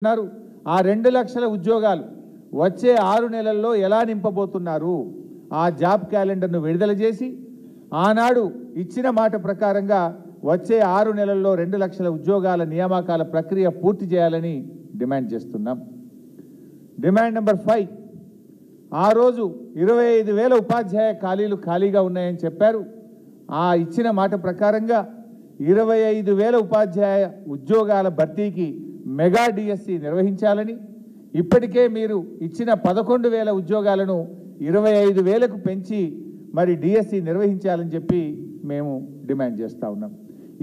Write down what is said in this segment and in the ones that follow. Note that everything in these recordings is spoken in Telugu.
ఉన్నారు ఆ 2 లక్షల ఉద్యోగాలు వచ్చే 6 నెలల్లో ఎలా నింపబోతున్నారు ఆ జాబ్ క్యాలెండర్ను విడుదల చేసి ఆనాడు ఇచ్చిన మాట ప్రకారంగా వచ్చే 6 నెలల్లో 2 లక్షల ఉద్యోగాల నియామకాల ప్రక్రియ పూర్తి చేయాలని డిమాండ్ చేస్తున్నాం. డిమాండ్ నెంబర్ 5 ఆ రోజు 25,000 ఉపాధ్యాయ ఖాళీలు ఖాళీగా ఉన్నాయని చెప్పారు. ఆ ఇచ్చిన మాట ప్రకారంగా 25,000 ఉపాధ్యాయ ఉద్యోగాల భర్తీకి మెగా డిఎస్సి నిర్వహించాలని, ఇప్పటికే మీరు ఇచ్చిన 11,000 ఉద్యోగాలను 25,000కు పెంచి మరి డిఎస్సి నిర్వహించాలని చెప్పి మేము డిమాండ్ చేస్తూ ఉన్నాం.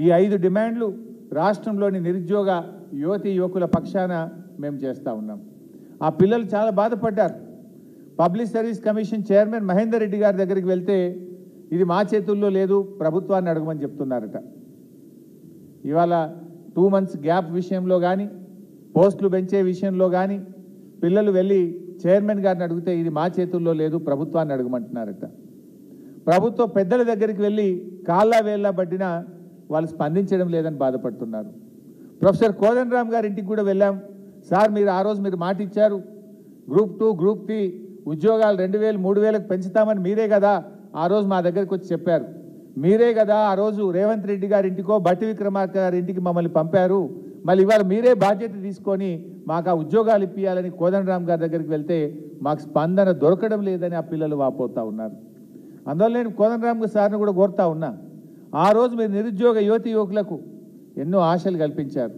ఈ 5 డిమాండ్లు రాష్ట్రంలోని నిరుద్యోగ యువతి యువకుల పక్షాన మేము చేస్తూ ఉన్నాం. ఆ పిల్లలు చాలా బాధపడ్డారు. Public service commission chairman Mahender Reddy గారి దగ్గరికి వెళ్తే ఇది మా చేతుల్లో లేదు, ప్రభుత్వాన్ని అడగమని చెప్తున్నారట. ఇవాళ 2 మంత్స్ గ్యాప్ విషయంలో కానీ పోస్టులు పెంచే విషయంలో కానీ పిల్లలు వెళ్ళి చైర్మన్ గారిని అడిగితే ఇది మా చేతుల్లో లేదు, ప్రభుత్వాన్ని అడగమంటున్నారట. ప్రభుత్వ పెద్దల దగ్గరికి వెళ్ళి కాళ్ళ వేళ్ళ పట్టినా వాళ్ళు స్పందించడం లేదని బాధపడుతున్నారు. ప్రొఫెసర్ కోదండరామ్ గారి ఇంటికి కూడా వెళ్ళాం. సార్ మీరు ఆ రోజు మీరు మాట ఇచ్చారు, గ్రూప్ 2 గ్రూప్ 3 ఉద్యోగాలు 2,000 3,000కు పెంచుతామని మీరే కదా ఆ రోజు మా దగ్గరికి వచ్చి చెప్పారు. మీరే కదా ఆ రోజు రేవంత్ రెడ్డి గారి ఇంటికో బట్టి విక్రమార్క గారి ఇంటికి మమ్మల్ని పంపారు. మళ్ళీ ఇవాళ మీరే బాధ్యత తీసుకొని మాకు ఆ ఉద్యోగాలు ఇప్పించాలని కోదండరామ్ గారి దగ్గరికి వెళ్తే మాకు స్పందన దొరకడం లేదని ఆ పిల్లలు వాపోతూ ఉన్నారు. అందువల్ల నేను కోదండరామ్ సార్ని కూడా కోరుతా ఉన్నా, ఆ రోజు మీరు నిరుద్యోగ యువతి యువకులకు ఎన్నో ఆశలు కల్పించారు.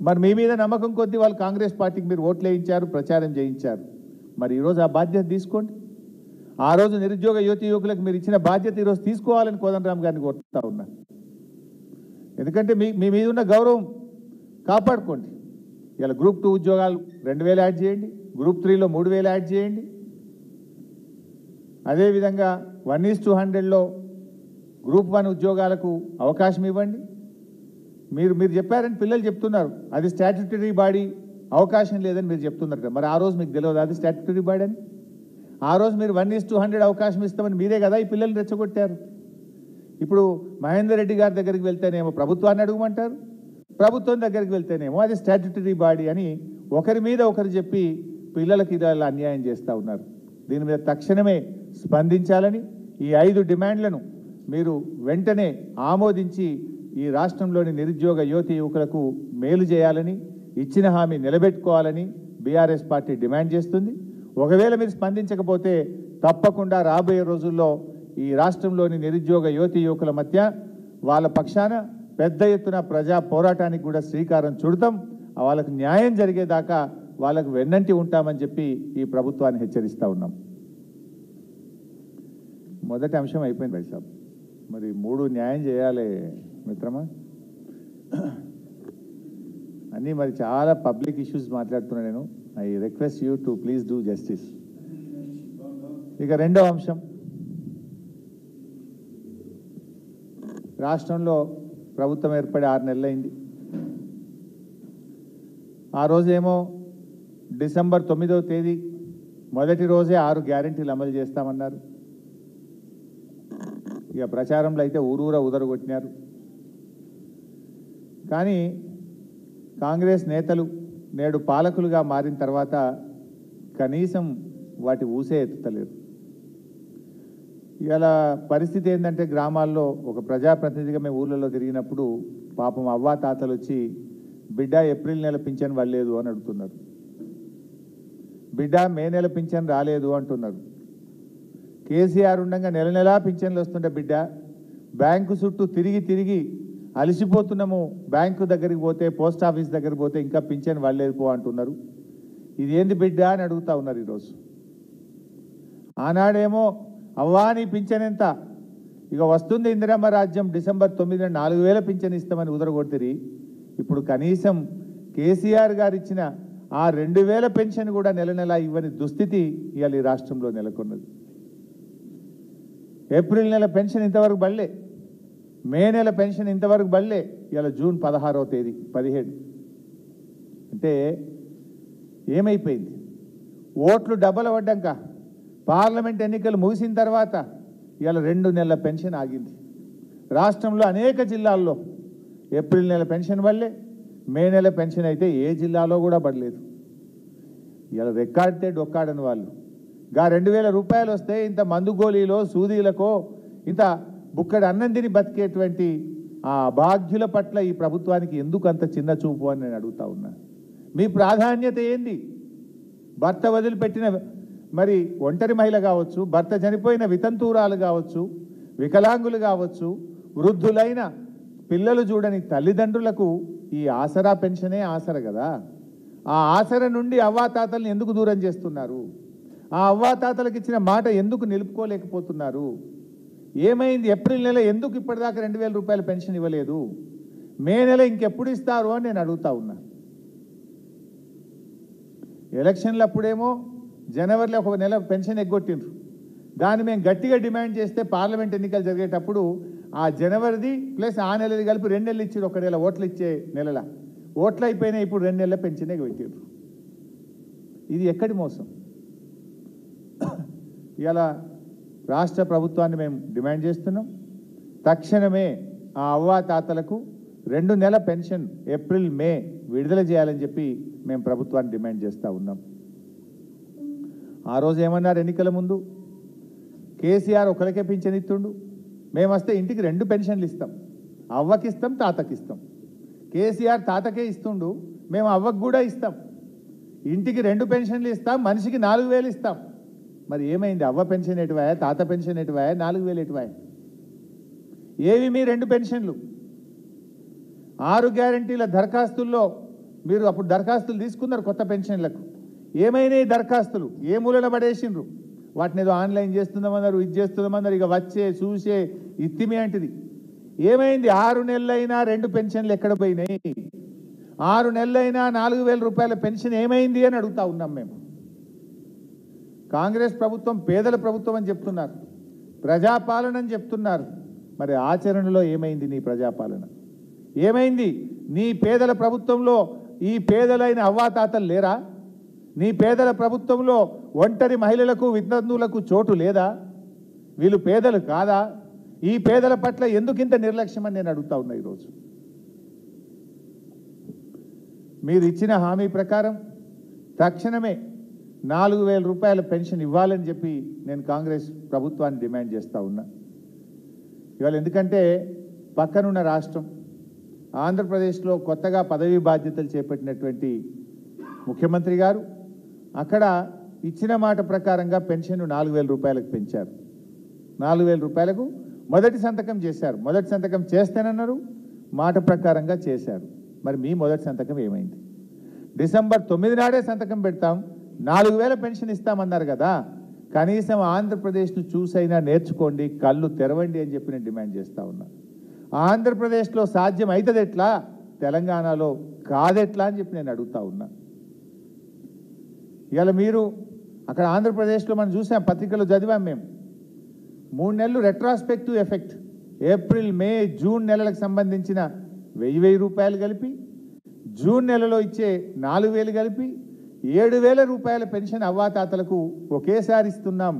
మరి మీ మీద నమ్మకం కొద్దీ వాళ్ళు కాంగ్రెస్ పార్టీకి మీరు ఓట్లు వేయించారు, ప్రచారం చేయించారు. మరి ఈరోజు ఆ బాధ్యత తీసుకోండి. ఆ రోజు నిరుద్యోగ యువతి యువకులకు మీరు ఇచ్చిన బాధ్యత ఈరోజు తీసుకోవాలని కోదండరామ్ గారిని కోరుతా ఉన్నా. ఎందుకంటే మీ మీద ఉన్న గౌరవం కాపాడుకోండి. ఇలా గ్రూప్ 2 ఉద్యోగాలు 2,000 యాడ్ చేయండి, గ్రూప్ 3లో 3,000 యాడ్ చేయండి. అదేవిధంగా 1:100లో గ్రూప్ 1 ఉద్యోగాలకు అవకాశం ఇవ్వండి. మీరు చెప్పారని పిల్లలు చెప్తున్నారు, అది స్టాట్యూటరీ బాడీ, అవకాశం లేదని మీరు చెప్తున్నారు కదా. మరి ఆ రోజు మీకు తెలియదు అది స్టాట్యూటరీ బాడీ అని? ఆ రోజు మీరు 1:100 అవకాశం ఇస్తామని మీరే కదా ఈ పిల్లల్ని రెచ్చగొట్టారు. ఇప్పుడు మహేందర్ రెడ్డి గారి దగ్గరికి వెళ్తేనేమో ప్రభుత్వాన్ని అడగమంటారు, ప్రభుత్వం దగ్గరికి వెళ్తేనేమో అది స్టాట్యూటరీ బాడీ అని ఒకరి మీద ఒకరు చెప్పి పిల్లలకి ఇలా అన్యాయం చేస్తూ ఉన్నారు. దీని మీద తక్షణమే స్పందించాలని, ఈ 5 డిమాండ్లను మీరు వెంటనే ఆమోదించి ఈ రాష్ట్రంలోని నిరుద్యోగ యువతి యువకులకు మేలు చేయాలని, ఇచ్చిన హామీ నిలబెట్టుకోవాలని బీఆర్ఎస్ పార్టీ డిమాండ్ చేస్తుంది. ఒకవేళ మీరు స్పందించకపోతే తప్పకుండా రాబోయే రోజుల్లో ఈ రాష్ట్రంలోని నిరుద్యోగ యువతి యువకుల మధ్య వాళ్ళ పక్షాన పెద్ద ఎత్తున ప్రజా పోరాటానికి కూడా శ్రీకారం చుడతాం. వాళ్ళకు న్యాయం జరిగేదాకా వాళ్ళకు వెన్నంటి ఉంటామని చెప్పి ఈ ప్రభుత్వాన్ని హెచ్చరిస్తూ ఉన్నాం. మొదటి అంశం అయిపోయింది భాయ్ సాబ్, మరి 3 న్యాయం చేయాలి మిత్రమా. అన్నీ మరి చాలా పబ్లిక్ ఇష్యూస్ మాట్లాడుతున్నా నేను. I request you to please do justice. ఇక రెండో అంశం, రాష్ట్రంలో ప్రభుత్వం ఏర్పడి 6 నెలలైంది. ఆ రోజేమో డిసెంబర్ 9వ తేదీ మొదటి రోజే 6 గ్యారెంటీలు అమలు చేస్తామన్నారు. ఇక ప్రచారంలో అయితే ఊరూరా ఉదరగొట్టినారు. కానీ కాంగ్రెస్ నేతలు నేడు పాలకులుగా మారిన తర్వాత కనీసం వాటి ఊసే ఎత్తుతలేరు. ఇలా పరిస్థితి ఏంటంటే గ్రామాల్లో ఒక ప్రజాప్రతినిధిగా మేము ఊళ్ళలో తిరిగినప్పుడు పాపం అవ్వా తాతలు వచ్చి బిడ్డ ఏప్రిల్ నెల పింఛన్ పడలేదు అని అడుగుతున్నారు, బిడ్డ మే నెల పింఛన్ రాలేదు అంటున్నారు. కేసీఆర్ ఉండగా నెల నెలా పింఛన్లు వస్తుండే బిడ్డ, బ్యాంకు చుట్టూ తిరిగి తిరిగి అలసిపోతున్నాము, బ్యాంకు దగ్గరికి పోతే పోస్ట్ ఆఫీస్ దగ్గరికి పోతే ఇంకా పింఛన్ పడలేదు పో అంటున్నారు. ఇది ఏంది బిడ్డ అని అడుగుతా ఉన్నారు ఈరోజు. ఆనాడేమో అవ్వా నీ పింఛన్ ఎంత, ఇక వస్తుంది ఇందిరమ్మ రాజ్యం, డిసెంబర్ 9న 4,000 పింఛన్ ఇస్తామని ఉదరగొట్టిరి. ఇప్పుడు కనీసం కేసీఆర్ గారు ఇచ్చిన ఆ 2,000 పెన్షన్ కూడా నెల నెలా ఇవ్వని దుస్థితి ఇవాళ ఈ రాష్ట్రంలో నెలకొన్నది. ఏప్రిల్ నెల పెన్షన్ ఇంతవరకు పడలే, మే నెల పెన్షన్ ఇంతవరకు పడలే. ఇవాళ జూన్ 16వ తేదీ 17 అంటే ఏమైపోయింది? ఓట్లు డబ్బలు పడ్డాక పార్లమెంట్ ఎన్నికలు ముగిసిన తర్వాత ఇవాళ 2 నెలల పెన్షన్ ఆగింది. రాష్ట్రంలో అనేక జిల్లాల్లో ఏప్రిల్ నెల పెన్షన్ వల్లే, మే నెల పెన్షన్ అయితే ఏ జిల్లాలో కూడా పడలేదు. ఇలా రెక్కాడితే డొక్కాడని వాళ్ళు గా 2000 రూపాయలు వస్తే ఇంత మందు గోళీలో సూదీలకో ఇంత బుక్కడి అన్నం తిని బతికేటువంటి ఆ భాగ్యుల పట్ల ఈ ప్రభుత్వానికి ఎందుకు అంత చిన్న చూపు అని నేను అడుగుతా ఉన్నా. మీ ప్రాధాన్యత ఏంది? భర్త వదిలిపెట్టిన మరి ఒంటరి మహిళ కావచ్చు, భర్త చనిపోయిన వితంతువురాలు కావచ్చు, వికలాంగులు కావచ్చు, వృద్ధులైన పిల్లలు చూడని తల్లిదండ్రులకు ఈ ఆసరా పెన్షనే ఆసర కదా. ఆ ఆసర నుండి అవ్వాతాతల్ని ఎందుకు దూరం చేస్తున్నారు? ఆ అవ్వాతాతలకు ఇచ్చిన మాట ఎందుకు నిలుపుకోలేకపోతున్నారు? ఏమైంది? ఏప్రిల్ నెల ఎందుకు ఇప్పటిదాకా 2000 రూపాయల పెన్షన్ ఇవ్వలేదు? మే నెల ఇంకెప్పుడు ఇస్తారు అని నేను అడుగుతా ఉన్నా. ఎలక్షన్లు అప్పుడేమో జనవరిలో ఒక నెల పెన్షన్ ఎగ్గొట్టిండ్రు. దాన్ని మేము గట్టిగా డిమాండ్ చేస్తే పార్లమెంట్ ఎన్నికలు జరిగేటప్పుడు ఆ జనవరిది ప్లస్ ఆ నెలది కలిపి 2 నెలలు ఇచ్చారు. ఒక నెల ఓట్లు ఇచ్చే నెలల ఓట్లు అయిపోయినాయి. ఇప్పుడు 2 నెలల పెన్షనే పెట్టిండ్రు. ఇది ఎక్కడి మోసం? ఇలా రాష్ట్ర ప్రభుత్వాన్ని మేము డిమాండ్ చేస్తున్నాం. తక్షణమే ఆ అవ్వాతాతలకు 2 నెలల పెన్షన్ ఏప్రిల్ మే విడుదల చేయాలని చెప్పి మేము ప్రభుత్వాన్ని డిమాండ్ చేస్తూ ఉన్నాం. ఆ రోజు ఏమన్నారు? ఎన్నికల ముందు కేసీఆర్ ఒకరికే పింఛన్ ఇస్తుండు, మేము వస్తే ఇంటికి 2 పెన్షన్లు ఇస్తాం, అవ్వకి ఇస్తాం, తాతకి ఇస్తాం. కేసీఆర్ తాతకే ఇస్తుండు, మేము అవ్వకు కూడా ఇస్తాం. ఇంటికి 2 పెన్షన్లు ఇస్తాం, మనిషికి 4000 ఇస్తాం. మరి ఏమైంది? అవ్వ పెన్షన్ ఎటువాయా, తాత పెన్షన్ ఎటువాయా, 4000 ఎటువాయా? ఏవి మీ 2 పెన్షన్లు? 6 గ్యారంటీల దరఖాస్తుల్లో మీరు అప్పుడు దరఖాస్తులు తీసుకున్నారు కొత్త పెన్షన్లకు. ఏమైనాయి దరఖాస్తులు? ఏ మూలన పడేసిండ్రు? వాటిని ఏదో ఆన్లైన్ చేస్తున్నామన్నారు, ఇది చేస్తున్నామన్నారు. ఇక వచ్చే చూసే ఇత్తిమి అంటిది. ఏమైంది? 6 నెలలైనా 2 పెన్షన్లు ఎక్కడ పోయినాయి? 6 నెలలైనా 4000 రూపాయల పెన్షన్ ఏమైంది అని అడుగుతా ఉన్నాం మేము. కాంగ్రెస్ ప్రభుత్వం పేదల ప్రభుత్వం అని చెప్తున్నారు, ప్రజాపాలన అని చెప్తున్నారు. మరి ఆచరణలో ఏమైంది నీ ప్రజాపాలన? ఏమైంది? నీ పేదల ప్రభుత్వంలో ఈ పేదలైన అవ్వాతాతలు లేరా? నీ పేదల ప్రభుత్వంలో ఒంటరి మహిళలకు, వితంతువులకు చోటు లేదా? వీళ్ళు పేదలు కాదా? ఈ పేదల పట్ల ఎందుకింత నిర్లక్ష్యం అని నేను అడుగుతా ఉన్నా. ఈరోజు మీరు ఇచ్చిన హామీ ప్రకారం తక్షణమే 4000 రూపాయల పెన్షన్ ఇవ్వాలని చెప్పి నేను కాంగ్రెస్ ప్రభుత్వాన్ని డిమాండ్ చేస్తూ ఉన్నా. ఇవాళ ఎందుకంటే పక్కనున్న రాష్ట్రం ఆంధ్రప్రదేశ్లో కొత్తగా పదవీ బాధ్యతలు చేపట్టినటువంటి ముఖ్యమంత్రి గారు అక్కడ ఇచ్చిన మాట ప్రకారంగా పెన్షన్ 4000 రూపాయలకు పెంచారు. 4000 రూపాయలకు మొదటి సంతకం చేశారు. మొదటి సంతకం చేస్తేనన్నారు, మాట ప్రకారంగా చేశారు. మరి మీ మొదటి సంతకం ఏమైంది? డిసెంబర్ 9 నాడే సంతకం పెడతాం, 4000 పెన్షన్ ఇస్తామన్నారు కదా. కనీసం ఆంధ్రప్రదేశ్ను చూసైనా నేర్చుకోండి, కళ్ళు తెరవండి అని చెప్పి నేను డిమాండ్ చేస్తూ ఉన్నా. ఆంధ్రప్రదేశ్లో సాధ్యం అవుతుంది ఎట్లా, తెలంగాణలో కాదెట్లా అని చెప్పి నేను అడుగుతా ఉన్నా. ఇవాళ మీరు అక్కడ ఆంధ్రప్రదేశ్లో మనం చూసాం, పత్రికలో చదివాం మేము. 3 నెలలు retrospective effect, April May June నెలలకు సంబంధించిన 1000 రూపాయలు కలిపి, జూన్ నెలలో ఇచ్చే 4000 కలిపి 7000 రూపాయల పెన్షన్ అవ్వాతాతలకు ఒకేసారి ఇస్తున్నాం.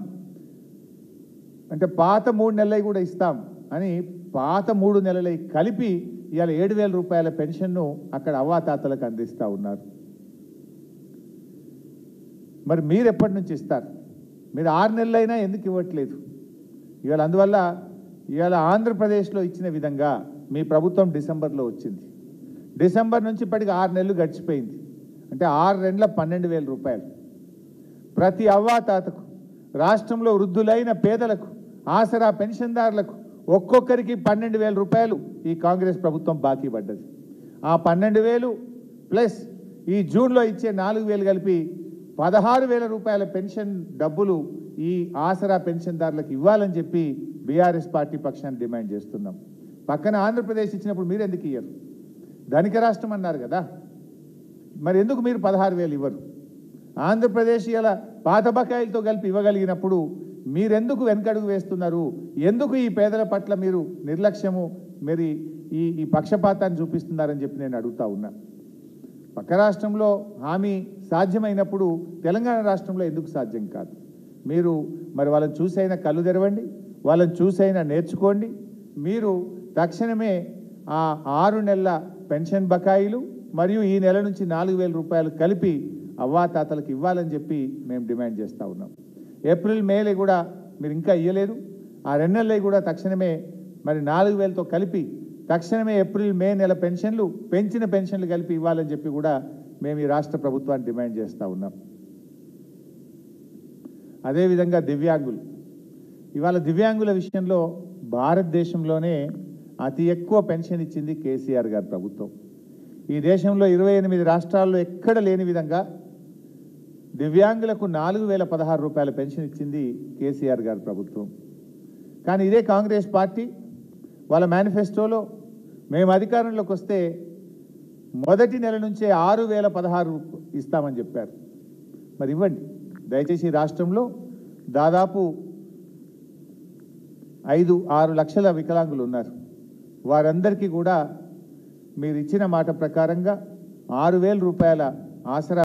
అంటే పాత 3 నెలలు కూడా ఇస్తాం అని పాత 3 నెలలు కలిపి ఇవాళ 7000 రూపాయల పెన్షన్ను అక్కడ అవ్వాతాతలకు అందిస్తూ ఉన్నారు. మరి మీరు ఎప్పటి నుంచి ఇస్తారు? మీరు 6 నెలలైనా ఎందుకు ఇవ్వట్లేదు? ఇవాళ అందువల్ల ఇవాళ ఆంధ్రప్రదేశ్లో ఇచ్చిన విధంగా మీ ప్రభుత్వం డిసెంబర్లో వచ్చింది. డిసెంబర్ నుంచి ఇప్పటికి 6 నెలలు గడిచిపోయింది. అంటే 6 నెలల 12,000 రూపాయలు ప్రతి అవ్వాతాతకు, రాష్ట్రంలో వృద్ధులైన పేదలకు, ఆసరా పెన్షన్దారులకు ఒక్కొక్కరికి 12,000 రూపాయలు ఈ కాంగ్రెస్ ప్రభుత్వం బాకీ పడ్డది. ఆ 12,000 ప్లస్ ఈ జూన్లో ఇచ్చే 4,000 కలిపి 16,000 రూపాయల పెన్షన్ డబ్బులు ఈ ఆసరా పెన్షన్దారులకు ఇవ్వాలని చెప్పి బీఆర్ఎస్ పార్టీ పక్షాన్ని డిమాండ్ చేస్తున్నాం. పక్కన ఆంధ్రప్రదేశ్ ఇచ్చినప్పుడు మీరు ఎందుకు ఇవ్వరు? ధనిక రాష్ట్రం అన్నారు కదా, మరి ఎందుకు మీరు 16,000 ఇవ్వరు? ఆంధ్రప్రదేశ్ ఇలా పాత బకాయిలతో కలిపి ఇవ్వగలిగినప్పుడు మీరెందుకు వెనకడుగు వేస్తున్నారు? ఎందుకు ఈ పేదల పట్ల మీరు నిర్లక్ష్యము, మరి ఈ పక్షపాతాన్ని చూపిస్తున్నారని చెప్పి నేను అడుగుతా ఉన్నా. పక్క రాష్ట్రంలో హామీ సాధ్యమైనప్పుడు తెలంగాణ రాష్ట్రంలో ఎందుకు సాధ్యం కాదు? మీరు మరి వాళ్ళని చూసైనా కళ్ళు తెరవండి, వాళ్ళని చూసైనా నేర్చుకోండి. మీరు తక్షణమే ఆ 6 నెలల పెన్షన్ బకాయిలు మరియు ఈ నెల నుంచి 4,000 రూపాయలు కలిపి అవ్వాతాతలకు ఇవ్వాలని చెప్పి మేము డిమాండ్ చేస్తూ ఉన్నాం. ఏప్రిల్ మేలే కూడా మీరు ఇంకా ఇవ్వలేదు. ఆ 2 నెలలే కూడా తక్షణమే మరి 4,000తో కలిపి తక్షణమే ఏప్రిల్ మే నెల పెన్షన్లు పెంచిన పెన్షన్లు కలిపి ఇవ్వాలని చెప్పి కూడా మేము ఈ రాష్ట్ర ప్రభుత్వాన్ని డిమాండ్ చేస్తూ ఉన్నాం. అదేవిధంగా దివ్యాంగులు, ఇవాళ దివ్యాంగుల విషయంలో భారతదేశంలోనే అతి ఎక్కువ పెన్షన్ ఇచ్చింది కేసీఆర్ గారి ప్రభుత్వం. ఈ దేశంలో 28 రాష్ట్రాల్లో ఎక్కడ లేని విధంగా దివ్యాంగులకు 4,016 రూపాయల పెన్షన్ ఇచ్చింది కేసీఆర్ గారి ప్రభుత్వం. కానీ ఇదే కాంగ్రెస్ పార్టీ వాళ్ళ మేనిఫెస్టోలో మేము అధికారంలోకి వస్తే మొదటి నెల నుంచే 6,016 ఇస్తామని చెప్పారు. మరి ఇవ్వండి దయచేసి. రాష్ట్రంలో దాదాపు 5-6 లక్షల వికలాంగులు ఉన్నారు. వారందరికీ కూడా మీరు ఇచ్చిన మాట ప్రకారంగా 6,000 రూపాయల ఆసరా